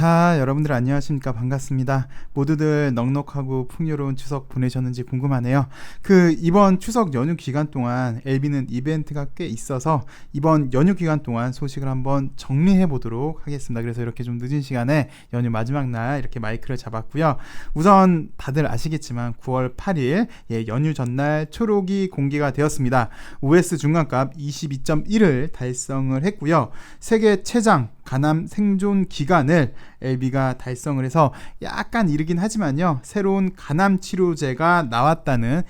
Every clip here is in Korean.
자, 여러분들 안녕하십니까? 반갑습니다. 모두들 넉넉하고 풍요로운 추석 보내셨는지 궁금하네요. 이번 추석 연휴 기간 동안 LB는 이벤트가 꽤 있어서 이번 연휴 기간 동안 소식을 한번 정리해 보도록 하겠습니다. 그래서 이렇게 좀 늦은 시간에 연휴 마지막 날 이렇게 마이크를 잡았고요. 우선 다들 아시겠지만 9월 8일 연휴 전날 초록이 공개가 되었습니다. OS 중간값 22.1을 달성을 했고요. 세계 최장 간암 생존 기간을 LB가 달성을 해서 약간 이르긴 하지만요, 새로운 간암 치료제가 나왔다는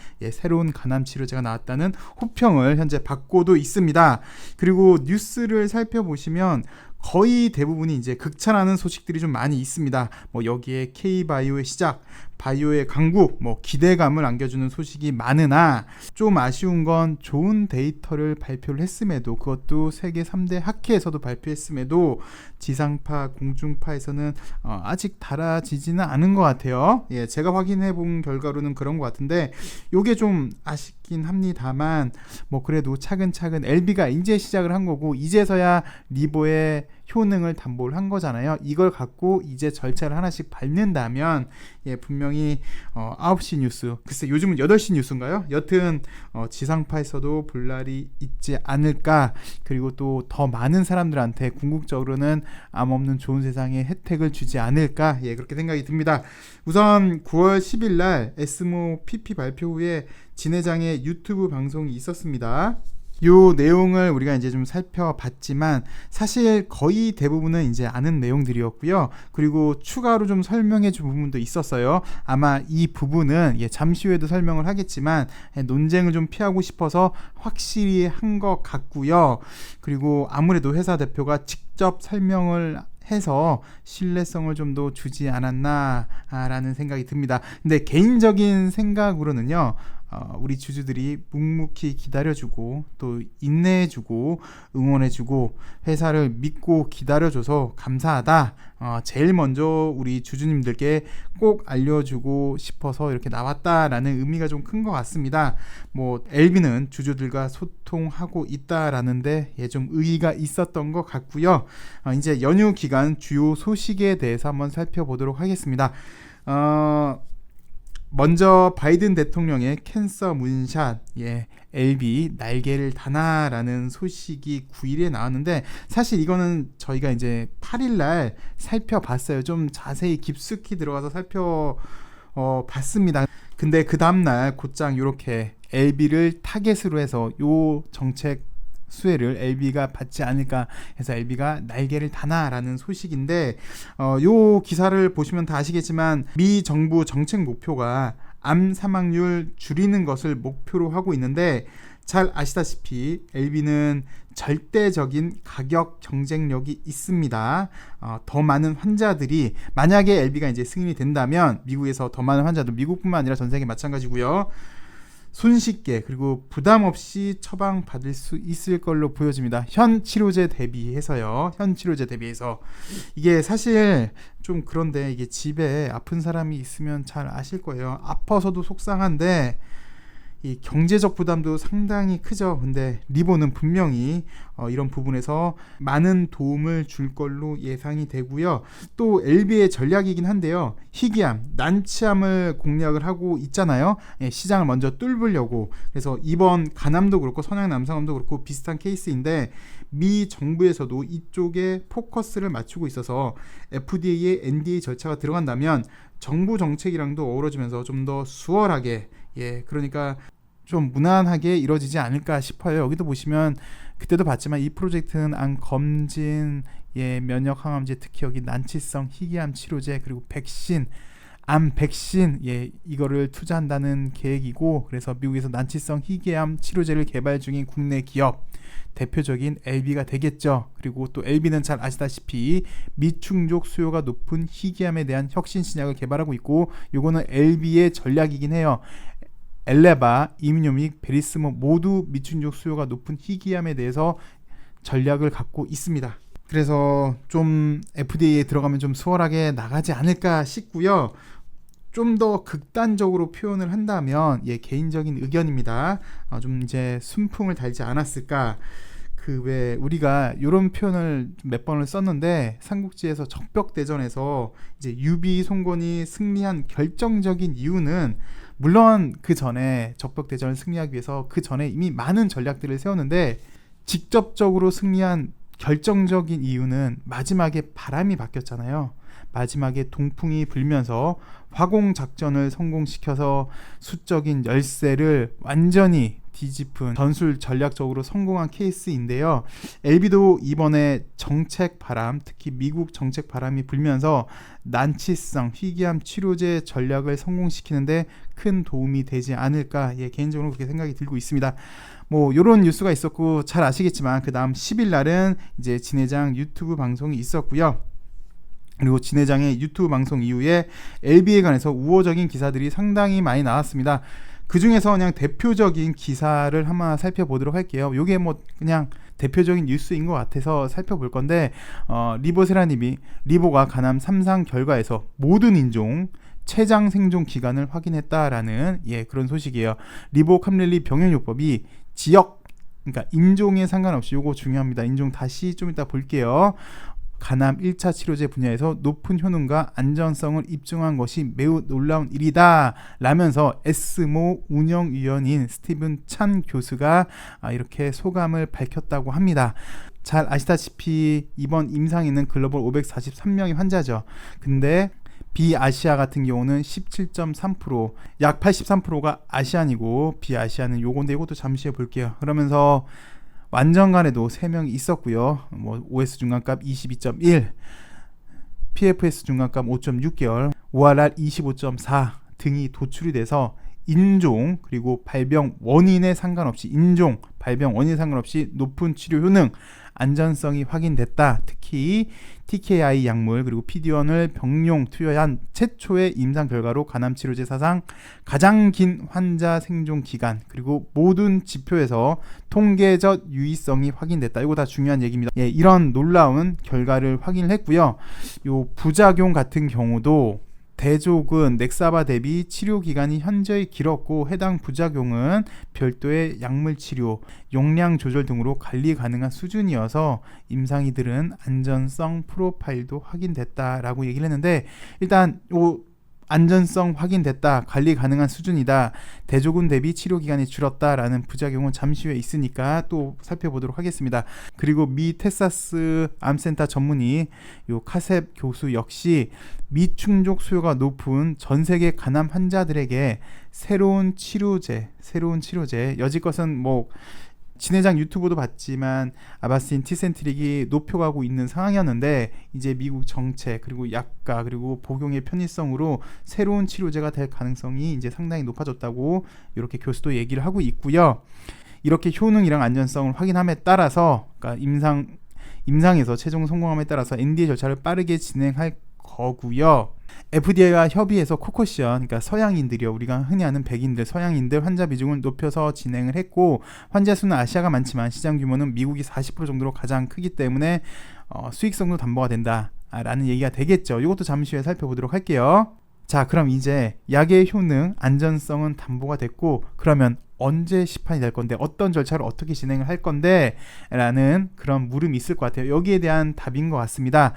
호평을 현재 받고도 있습니다. 그리고 뉴스를 살펴보시면 거의 대부분이 이제 극찬하는 소식들이 좀 많이 있습니다. 여기에 K바이오의 시작, 바이오의 강국, 기대감을 안겨주는 소식이 많으나 좀 아쉬운 건 좋은 데이터를 발표를 했음에도, 그것도 세계 3대 학회에서도 발표했음에도 지상파, 공중파에서는 아직 달아지지는 않은 것 같아요. 제가 확인해 본 결과로는 그런 것 같은데 요게 좀 아쉽긴 합니다만 그래도 차근차근 LB가 이제 시작을 한 거고 이제서야 리보의 효능을 담보를 한 거잖아요. 이걸 갖고 이제 절차를 하나씩 밟는다면 분명히 9시 뉴스, 글쎄 요즘은 8시 뉴스인가요? 여튼 지상파에서도 볼 날이 있지 않을까. 그리고 또 더 많은 사람들한테 궁극적으로는 암 없는 좋은 세상의 혜택을 주지 않을까, 그렇게 생각이 듭니다. 우선 9월 10일 날 에스모 PP 발표 후에 진 회장의 유튜브 방송이 있었습니다. 요 내용을 우리가 이제 좀 살펴봤지만 사실 거의 대부분은 이제 아는 내용들이었고요. 그리고 추가로 좀 설명해 준 부분도 있었어요. 아마 이 부분은 잠시 후에도 설명을 하겠지만 논쟁을 좀 피하고 싶어서 확실히 한 것 같고요. 그리고 아무래도 회사 대표가 직접 설명을 해서 신뢰성을 좀 더 주지 않았나 라는 생각이 듭니다. 근데 개인적인 생각으로는요, 우리 주주들이 묵묵히 기다려주고 또 인내해주고 응원해주고 회사를 믿고 기다려줘서 감사하다, 제일 먼저 우리 주주님들께 꼭 알려주고 싶어서 이렇게 나왔다라는 의미가 좀 큰 것 같습니다. LB는 주주들과 소통하고 있다라는데 좀 의의가 있었던 것 같고요. 이제 연휴 기간 주요 소식에 대해서 한번 살펴보도록 하겠습니다. 먼저 바이든 대통령의 캔서 문샷, LB 날개를 다나라는 소식이 9일에 나왔는데 사실 이거는 저희가 이제 8일날 살펴봤어요. 좀 자세히 깊숙이 들어가서 살펴봤습니다. 근데 그 다음날 곧장 이렇게 LB를 타겟으로 해서 요 정책 수혜를 LB가 받지 않을까 해서 LB가 날개를 다나라는 소식인데, 요 기사를 보시면 다 아시겠지만 미 정부 정책 목표가 암 사망률 줄이는 것을 목표로 하고 있는데, 잘 아시다시피 LB는 절대적인 가격 경쟁력이 있습니다. 더 많은 환자들이, 만약에 LB가 이제 승인이 된다면 미국에서 더 많은 환자들, 미국뿐만 아니라 전 세계 마찬가지고요, 손쉽게 그리고 부담 없이 처방받을 수 있을 걸로 보여집니다. 현 치료제 대비해서 이게 사실 좀 그런데, 이게 집에 아픈 사람이 있으면 잘 아실 거예요. 아파서도 속상한데 이 경제적 부담도 상당히 크죠. 근데 리보는 분명히 이런 부분에서 많은 도움을 줄 걸로 예상이 되고요. 또 LB의 전략이긴 한데요, 희귀암, 난치암을 공략을 하고 있잖아요. 시장을 먼저 뚫으려고. 그래서 이번 간암도 그렇고 선양 남성암도 그렇고 비슷한 케이스인데 미 정부에서도 이쪽에 포커스를 맞추고 있어서 FDA의 NDA 절차가 들어간다면 정부 정책이랑도 어우러지면서 좀 더 수월하게, 그러니까 좀 무난하게 이루어지지 않을까 싶어요. 여기도 보시면 그때도 봤지만 이 프로젝트는 암 검진, 면역 항암제, 특히 여기 난치성 희귀암 치료제, 그리고 백신, 암 백신, 이거를 투자한다는 계획이고, 그래서 미국에서 난치성 희귀암 치료제를 개발 중인 국내 기업 대표적인 LB가 되겠죠. 그리고 또 LB는 잘 아시다시피 미충족 수요가 높은 희귀암에 대한 혁신 신약을 개발하고 있고, 요거는 LB의 전략이긴 해요. 엘레바, 이뮤노믹, 베리스모 모두 미충족 수요가 높은 희귀암에 대해서 전략을 갖고 있습니다. 그래서 좀 FDA에 들어가면 좀 수월하게 나가지 않을까 싶고요. 좀 더 극단적으로 표현을 한다면, 개인적인 의견입니다. 좀 이제 순풍을 달지 않았을까. 그 왜 우리가 이런 표현을 몇 번을 썼는데, 삼국지에서 적벽대전에서 이제 유비 송건이 승리한 결정적인 이유는, 물론 그 전에 적벽대전을 승리하기 위해서 그 전에 이미 많은 전략들을 세웠는데, 직접적으로 승리한 결정적인 이유는 마지막에 바람이 바뀌었잖아요. 마지막에 동풍이 불면서 화공작전을 성공시켜서 수적인 열세를 완전히 뒤집은 전술 전략적으로 성공한 케이스인데요. LB도 이번에 정책 바람, 특히 미국 정책 바람이 불면서 난치성 희귀암 치료제 전략을 성공시키는데 큰 도움이 되지 않을까, 개인적으로 그렇게 생각이 들고 있습니다. 뭐 요런 뉴스가 있었고, 잘 아시겠지만 그 다음 10일 날은 이제 진 회장 유튜브 방송이 있었고요. 그리고 진 회장의 유튜브 방송 이후에 LB에 관해서 우호적인 기사들이 상당히 많이 나왔습니다. 그 중에서 그냥 대표적인 기사를 한번 살펴보도록 할게요. 요게 뭐 그냥 대표적인 뉴스인 것 같아서 살펴볼 건데, 리보세라님이 리보가 가남 3상 결과에서 모든 인종 최장 생존 기간을 확인했다라는 그런 소식이에요. 리보 캄렐리 병행요법이 지역, 그러니까 인종에 상관없이, 요거 중요합니다. 인종 다시 좀 이따 볼게요. 가남 1차 치료제 분야에서 높은 효능과 안전성을 입증한 것이 매우 놀라운 일이다 라면서 에스모 운영위원인 스티븐 찬 교수가 이렇게 소감을 밝혔다고 합니다. 잘 아시다시피 이번 임상에는 글로벌 543명의 환자죠. 근데 비아시아 같은 경우는 17.3%, 약 83%가 아시안이고 비아시아는 요건데, 이것도 잠시 해볼게요. 그러면서 완전간에도 3명이 있었고요. 뭐 OS 중간값 22.1, PFS 중간값 5.6개월, ORR 25.4 등이 도출이 돼서 인종 그리고 발병 원인에 상관없이, 인종 발병 원인에 상관없이 높은 치료 효능, 안전성이 확인됐다. 특히 TKI 약물 그리고 PD-1을 병용 투여한 최초의 임상 결과로 가남 치료제 사상 가장 긴 환자 생존 기간, 그리고 모든 지표에서 통계적 유의성이 확인됐다. 이거 다 중요한 얘기입니다. 이런 놀라운 결과를 확인을 했고요. 요 부작용 같은 경우도 대족은 넥사바 대비 치료 기간이 현저히 길었고, 해당 부작용은 별도의 약물 치료, 용량 조절 등으로 관리 가능한 수준이어서 임상이들은 안전성 프로파일도 확인됐다라고 얘기를 했는데, 일단 요 안전성 확인됐다, 관리 가능한 수준이다, 대조군 대비 치료 기간이 줄었다라는 부작용은 잠시 후에 있으니까 또 살펴보도록 하겠습니다. 그리고 미 텍사스 암센터 전문의 요 카셉 교수 역시 미충족 수요가 높은 전 세계 간암 환자들에게 새로운 치료제, 여지껏은 뭐 진 회장 유튜브도 봤지만 아바스틴 티센트릭이 높여가고 있는 상황이었는데, 이제 미국 정책 그리고 약가 그리고 복용의 편의성으로 새로운 치료제가 될 가능성이 이제 상당히 높아졌다고 이렇게 교수도 얘기를 하고 있고요. 이렇게 효능이랑 안전성을 확인함에 따라서, 그러니까 임상에서 최종 성공함에 따라서 NDA 절차를 빠르게 진행할 거고요. FDA가 협의해서 코코시언, 그러니까 서양인들이요, 우리가 흔히 아는 백인들, 서양인들 환자 비중을 높여서 진행을 했고, 환자 수는 아시아가 많지만 시장 규모는 미국이 40% 정도로 가장 크기 때문에 수익성도 담보가 된다라는 얘기가 되겠죠. 이것도 잠시 후에 살펴보도록 할게요. 자, 그럼 이제 약의 효능, 안전성은 담보가 됐고, 그러면 언제 시판이 될 건데, 어떤 절차를 어떻게 진행을 할 건데 라는 그런 물음이 있을 것 같아요. 여기에 대한 답인 것 같습니다.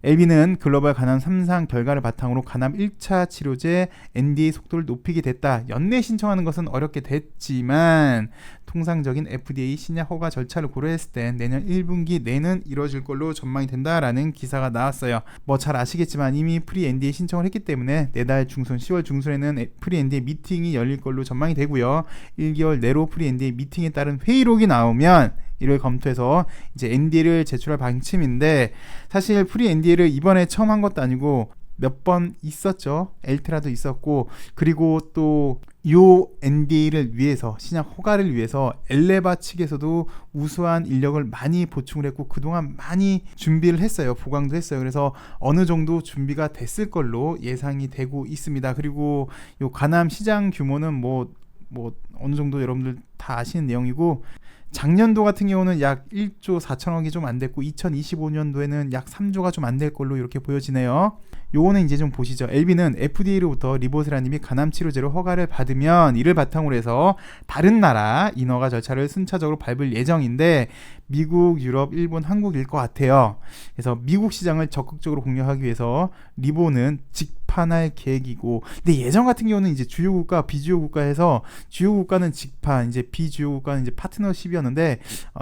LB는 글로벌 가남 3상 결과를 바탕으로 가남 1차 치료제 NDA 속도를 높이게 됐다. 연내 신청하는 것은 어렵게 됐지만 통상적인 FDA 신약 허가 절차를 고려했을 때 내년 1분기 내는 이루어질 걸로 전망이 된다라는 기사가 나왔어요. 뭐 잘 아시겠지만 이미 프리 NDA 신청을 했기 때문에 내달 중순, 10월 중순에는 프리 NDA 미팅이 열릴 걸로 전망이 되고요. 1개월 내로 프리 NDA 미팅에 따른 회의록이 나오면 이를 검토해서 이제 NDA를 제출할 방침인데, 사실 프리 NDA를 이번에 처음 한 것도 아니고 몇 번 있었죠. 엘트라도 있었고, 그리고 또 요 NDA를 위해서, 신약 허가를 위해서 엘레바 측에서도 우수한 인력을 많이 보충을 했고 그동안 많이 준비를 했어요. 보강도 했어요. 그래서 어느 정도 준비가 됐을 걸로 예상이 되고 있습니다. 그리고 요 가남 시장 규모는 뭐 어느 정도 여러분들 다 아시는 내용이고, 작년도 같은 경우는 약 1조 4천억이 좀 안 됐고 2025년도에는 약 3조가 좀 안 될 걸로 이렇게 보여지네요. 요거는 이제 좀 보시죠. LB는 FDA로부터 리보세라님이 간암 치료제로 허가를 받으면 이를 바탕으로 해서 다른 나라 인허가 절차를 순차적으로 밟을 예정인데 미국, 유럽, 일본, 한국일 것 같아요. 그래서 미국 시장을 적극적으로 공략하기 위해서 리보는 직판할 계획이고, 근데 예전 같은 경우는 이제 주요 국가, 비주요 국가에서 주요 국가는 직판, 이제 비주요 국가는 이제 파트너십이었는데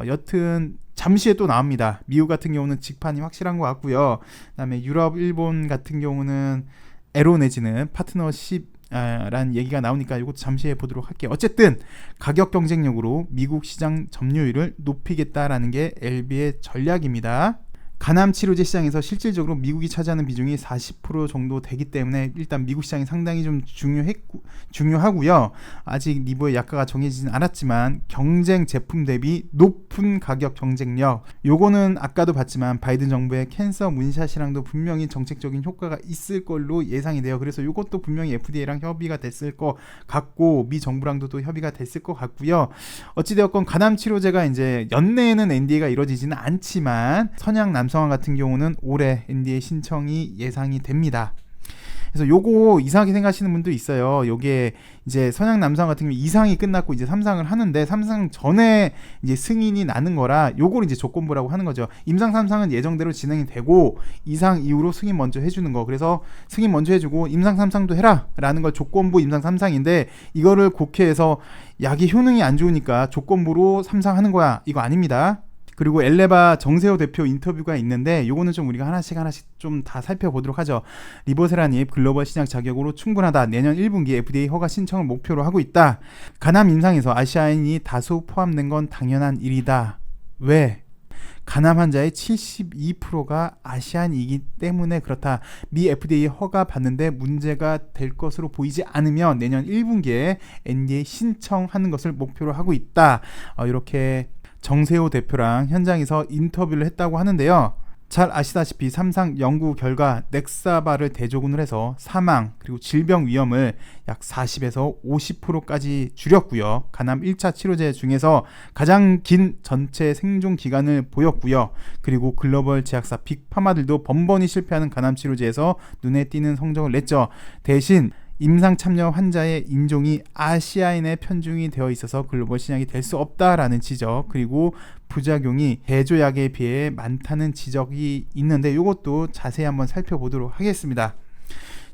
여튼 잠시에 또 나옵니다. 미국 같은 경우는 직판이 확실한 것 같고요. 그다음에 유럽, 일본 같은 경우는 에로 내지는 파트너십 라는 얘기가 나오니까 이것도 잠시 보도록 할게요. 어쨌든 가격 경쟁력으로 미국 시장 점유율을 높이겠다라는 게 LB의 전략입니다. 간암 치료제 시장에서 실질적으로 미국이 차지하는 비중이 40% 정도 되기 때문에 일단 미국 시장이 상당히 좀 중요하고요. 아직 리보의 약가가 정해지진 않았지만 경쟁 제품 대비 높은 가격 경쟁력, 요거는 아까도 봤지만 바이든 정부의 캔서 문샷이랑도 분명히 정책적인 효과가 있을 걸로 예상이 돼요. 그래서 요것도 분명히 FDA랑 협의가 됐을 것 같고 미 정부랑도 또 협의가 됐을 것 같고요. 어찌되었건 간암 치료제가 이제 연내에는 NDA가 이루어지지는 않지만 선양 남성화 같은 경우는 올해 NDA 신청이 예상이 됩니다. 그래서 요거 이상하게 생각하시는 분도 있어요. 요게 이제 선양 남성 같은 경우 2상이 끝났고 이제 3상을 하는데 3상 전에 이제 승인이 나는 거라 요걸 이제 조건부라고 하는 거죠. 임상 3상은 예정대로 진행이 되고 2상 이후로 승인 먼저 해주는 거. 그래서 승인 먼저 해주고 임상 3상도 해라 라는 걸 조건부 임상 3상인데 이거를 국회에서 약이 효능이 안 좋으니까 조건부로 3상 하는 거야. 이거 아닙니다. 그리고 엘레바 정세호 대표 인터뷰가 있는데 요거는 좀 우리가 하나씩 좀 다 살펴보도록 하죠. 리보세라닙 글로벌 시장 자격으로 충분하다. 내년 1분기 FDA 허가 신청을 목표로 하고 있다. 간암 임상에서 아시아인이 다수 포함된 건 당연한 일이다. 왜? 간암 환자의 72%가 아시안이기 때문에 그렇다. 미 FDA 허가 받는데 문제가 될 것으로 보이지 않으면 내년 1분기에 NDA 신청하는 것을 목표로 하고 있다. 이렇게 정세호 대표랑 현장에서 인터뷰를 했다고 하는데요. 잘 아시다시피 삼상 연구 결과 넥사바를 대조군을 해서 사망 그리고 질병 위험을 약 40에서 50%까지 줄였고요. 간암 1차 치료제 중에서 가장 긴 전체 생존 기간을 보였고요. 그리고 글로벌 제약사 빅파마들도 번번이 실패하는 간암 치료제에서 눈에 띄는 성적을 냈죠. 대신 임상 참여 환자의 인종이 아시아인에 편중이 되어 있어서 글로벌 신약이 될 수 없다라는 지적, 그리고 부작용이 대조약에 비해 많다는 지적이 있는데 이것도 자세히 한번 살펴보도록 하겠습니다.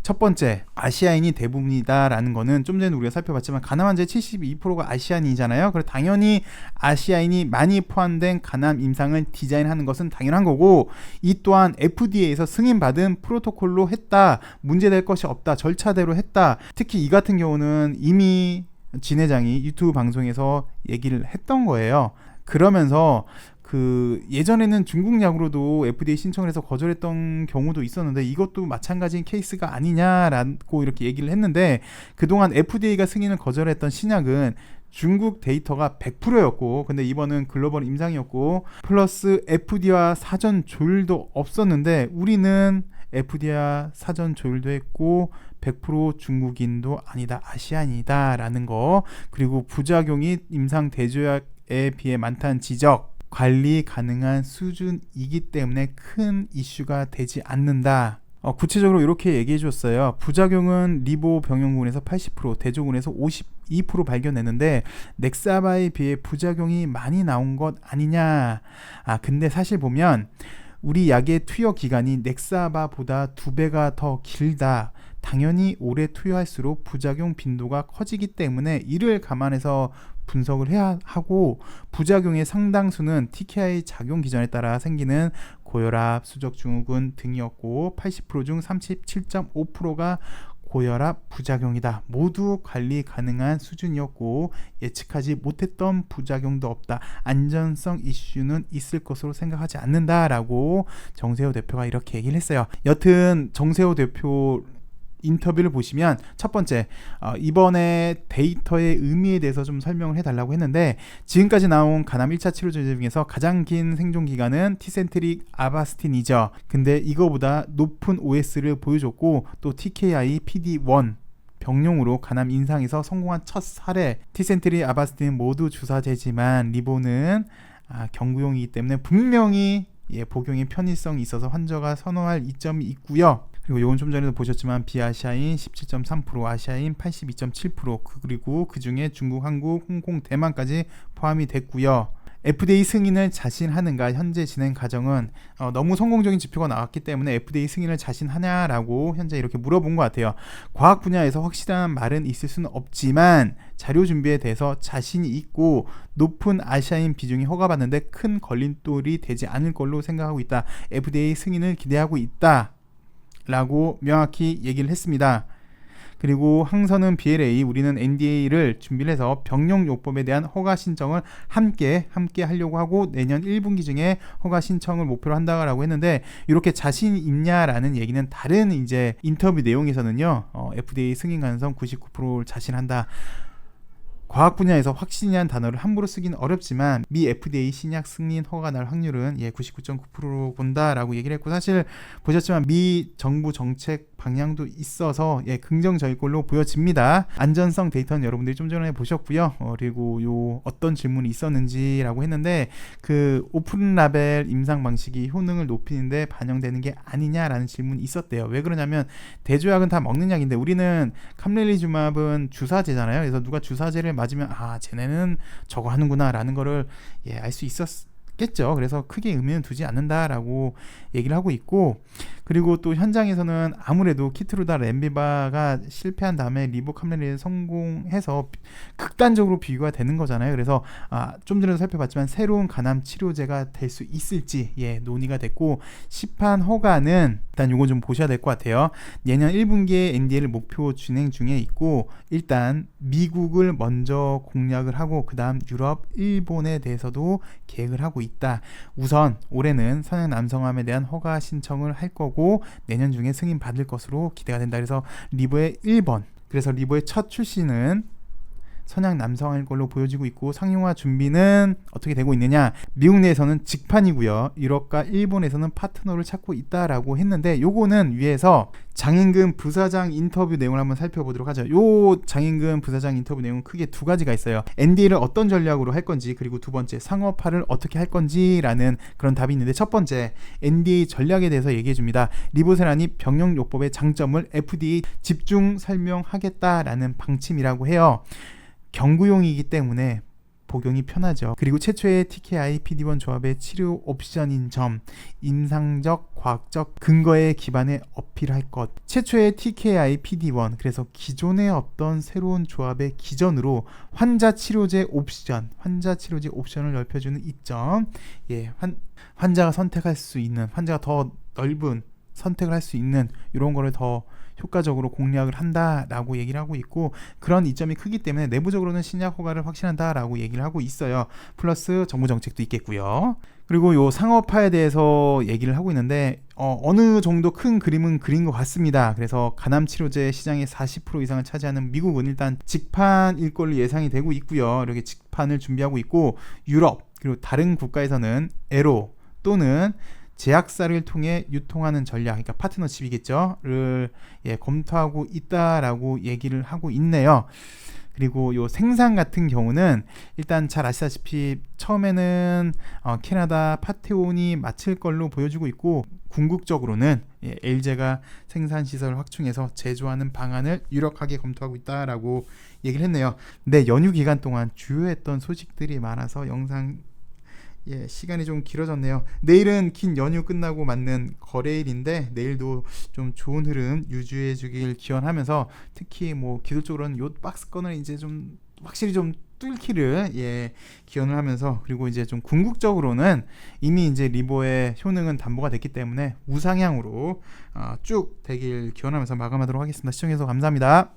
첫 번째, 아시아인이 대부분이다라는 거는 좀 전에 우리가 살펴봤지만 간암 환자의 72%가 아시아인이잖아요. 그래서 당연히 아시아인이 많이 포함된 간암 임상을 디자인하는 것은 당연한 거고, 이 또한 FDA에서 승인받은 프로토콜로 했다, 문제될 것이 없다, 절차대로 했다. 특히 이 같은 경우는 이미 진 회장이 유튜브 방송에서 얘기를 했던 거예요. 그러면서 예전에는 중국 약으로도 FDA 신청을 해서 거절했던 경우도 있었는데 이것도 마찬가지인 케이스가 아니냐라고 이렇게 얘기를 했는데, 그동안 FDA가 승인을 거절했던 신약은 중국 데이터가 100%였고 근데 이번은 글로벌 임상이었고 플러스 FDA와 사전 조율도 없었는데 우리는 FDA와 사전 조율도 했고 100% 중국인도 아니다, 아시안이다 라는 거, 그리고 부작용이 임상 대조약에 비해 많다는 지적, 관리 가능한 수준이기 때문에 큰 이슈가 되지 않는다. 구체적으로 이렇게 얘기해 줬어요. 부작용은 리보 병용군에서 80%, 대조군에서 52% 발견했는데 넥사바에 비해 부작용이 많이 나온 것 아니냐. 근데 사실 보면 우리 약의 투여 기간이 넥사바보다 2배가 더 길다. 당연히 오래 투여할수록 부작용 빈도가 커지기 때문에 이를 감안해서 분석을 해야 하고, 부작용의 상당수는 TKI 작용 기전에 따라 생기는 고혈압, 수족증후군 등이었고 80% 중 37.5%가 고혈압 부작용이다. 모두 관리 가능한 수준이었고 예측하지 못했던 부작용도 없다. 안전성 이슈는 있을 것으로 생각하지 않는다라고 정세호 대표가 이렇게 얘기를 했어요. 여튼 정세호 대표 인터뷰를 보시면 첫 번째, 이번에 데이터의 의미에 대해서 좀 설명을 해달라고 했는데, 지금까지 나온 간암 1차 치료제 중에서 가장 긴 생존기간은 티센트릭 아바스틴이죠. 근데 이거보다 높은 OS를 보여줬고 또 TKI PD-1 병용으로 간암 인상에서 성공한 첫 사례. 티센트리, 아바스틴은 모두 주사제지만 리보는 경구용이기 때문에 분명히 복용의 편의성이 있어서 환자가 선호할 이점이 있고요. 그리고 이건 좀 전에도 보셨지만 비아시아인 17.3%, 아시아인 82.7%, 그리고 그 중에 중국, 한국, 홍콩, 대만까지 포함이 됐고요. FDA 승인을 자신하는가. 현재 진행 과정은 너무 성공적인 지표가 나왔기 때문에 FDA 승인을 자신하냐라고 현재 이렇게 물어본 것 같아요. 과학 분야에서 확실한 말은 있을 수는 없지만 자료 준비에 대해서 자신이 있고 높은 아시아인 비중이 허가받는데 큰 걸림돌이 되지 않을 걸로 생각하고 있다. FDA 승인을 기대하고 있다 라고 명확히 얘기를 했습니다. 그리고 항선은 BLA, 우리는 NDA를 준비를 해서 병용요법에 대한 허가 신청을 함께 하려고 하고 내년 1분기 중에 허가 신청을 목표로 한다라고 했는데, 이렇게 자신 있냐라는 얘기는 다른 이제 인터뷰 내용에서는요, FDA 승인 가능성 99%를 자신한다. 과학 분야에서 확신이라는 단어를 함부로 쓰기는 어렵지만 미 FDA 신약 승인 허가가 날 확률은 99.9%로 본다라고 얘기를 했고, 사실 보셨지만 미 정부 정책 방향도 있어서 긍정적일 걸로 보여집니다. 안전성 데이터는 여러분들이 좀 전에 보셨고요. 그리고 요 어떤 질문이 있었는지라고 했는데, 그 오픈 라벨 임상 방식이 효능을 높이는데 반영되는 게 아니냐라는 질문이 있었대요. 왜 그러냐면 대조약은 다 먹는 약인데 우리는 캄렐리주맙은 주사제잖아요. 그래서 누가 주사제를 맞으면 쟤네는 저거 하는구나 라는 거를 알 수 있었겠죠. 그래서 크게 의미는 두지 않는다라고 얘기를 하고 있고, 그리고 또 현장에서는 아무래도 키트루다 렘비바가 실패한 다음에 리보캄렐리에 성공해서 극단적으로 비교가 되는 거잖아요. 그래서 좀 전에도 살펴봤지만 새로운 간암 치료제가 될 수 있을지 논의가 됐고, 시판 허가는 일단 요거 좀 보셔야 될 것 같아요. 내년 1분기에 NDA를 목표 진행 중에 있고, 일단 미국을 먼저 공략을 하고 그 다음 유럽, 일본에 대해서도 계획을 하고 있다. 우선 올해는 선약 남성암에 대한 허가 신청을 할 거고 내년 중에 승인 받을 것으로 기대가 된다. 그래서 리보의 1번, 그래서 리보의 첫 출시는 선약 남성일 걸로 보여지고 있고, 상용화 준비는 어떻게 되고 있느냐. 미국 내에서는 직판이고요. 유럽과 일본에서는 파트너를 찾고 있다라고 했는데, 요거는 위에서 장인근 부사장 인터뷰 내용을 한번 살펴보도록 하죠. 요 장인근 부사장 인터뷰 내용은 크게 두 가지가 있어요. NDA를 어떤 전략으로 할 건지, 그리고 두 번째 상업화를 어떻게 할 건지라는 그런 답이 있는데, 첫 번째 NDA 전략에 대해서 얘기해 줍니다. 리보세란이 병용요법의 장점을 FDA 집중 설명하겠다라는 방침이라고 해요. 경구용이기 때문에 복용이 편하죠. 그리고 최초의 TKI PD-1 조합의 치료 옵션인 점, 임상적 과학적 근거에 기반해 어필할 것. 최초의 TKI PD-1, 그래서 기존의 어떤 새로운 조합의 기전으로 환자 치료제 옵션을 넓혀주는 이점. 환자가 선택할 수 있는, 환자가 더 넓은 선택을 할 수 있는 이런 거를 더 효과적으로 공략을 한다라고 얘기를 하고 있고, 그런 이점이 크기 때문에 내부적으로는 신약 허가를 확신한다라고 얘기를 하고 있어요. 플러스 정부 정책도 있겠고요. 그리고 요 상업화에 대해서 얘기를 하고 있는데 어느 정도 큰 그림은 그린 것 같습니다. 그래서 간암 치료제 시장의 40% 이상을 차지하는 미국은 일단 직판일 걸로 예상이 되고 있고요. 이렇게 직판을 준비하고 있고, 유럽 그리고 다른 국가에서는 에로 또는 제약사를 통해 유통하는 전략, 그러니까 파트너십이겠죠,를 검토하고 있다라고 얘기를 하고 있네요. 그리고 요 생산 같은 경우는 일단 잘 아시다시피 처음에는 캐나다 파테온이 맡을 걸로 보여지고 있고, 궁극적으로는 LG가 생산 시설을 확충해서 제조하는 방안을 유력하게 검토하고 있다라고 얘기를 했네요. 네, 연휴 기간 동안 주요했던 소식들이 많아서 영상 시간이 좀 길어졌네요. 내일은 긴 연휴 끝나고 맞는 거래일인데 내일도 좀 좋은 흐름 유지해 주길 기원하면서, 특히 뭐 기술적으로는 요 박스권을 이제 좀 확실히 좀 뚫기를 기원을 하면서, 그리고 이제 좀 궁극적으로는 이미 이제 리보의 효능은 담보가 됐기 때문에 우상향으로 쭉 되길 기원하면서 마감하도록 하겠습니다. 시청해주셔서 감사합니다.